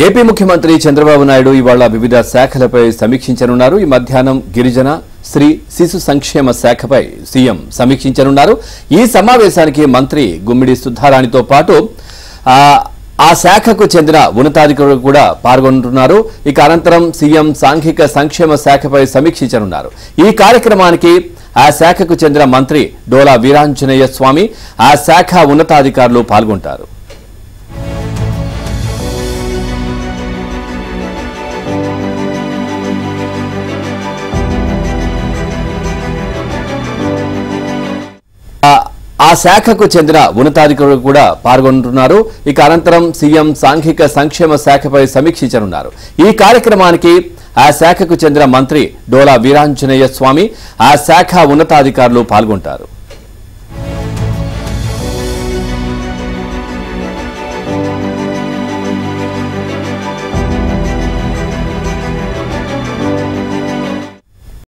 AP ముఖ్యమంత్రి చంద్రబాబు నాయుడు ఇవాళ వివిధ శాఖలపై సమీక్షించనున్నారు. ఈ మధ్యాహ్నం గిరిజన స్త్రీ శిశు సంక్షేమ శాఖపై సీఎం సమీక్షించనున్నారు. ఈ సమావేశానికి మంత్రి గుమ్మిడి సుధారాణితో పాటు ఆ శాఖకు చెందిన ఉన్నతాధికారులు కూడా పాల్గొంటున్నారు. ఇక అనంతరం సీఎం సాంఘిక సంక్షేమ శాఖపై సమీక్షించనున్నారు. ఈ కార్యక్రమానికి ఆ శాఖకు చెందిన మంత్రి డోలా వీరాంజనేయ స్వామి, ఆ శాఖ ఉన్నతాధికారులు పాల్గొంటారు. ఆ శాఖకు చెందిన ఉన్నతాధికారులు కూడా పాల్గొంటున్నారు. ఇక అనంతరం సీఎం సాంఘిక సంక్షేమ శాఖపై సమీక్షించనున్నారు. ఈ కార్యక్రమానికి ఆ శాఖకు చెందిన మంత్రి డోలా వీరాంజనేయ స్వామి, ఆ శాఖ ఉన్నతాధికారులు పాల్గొంటారు.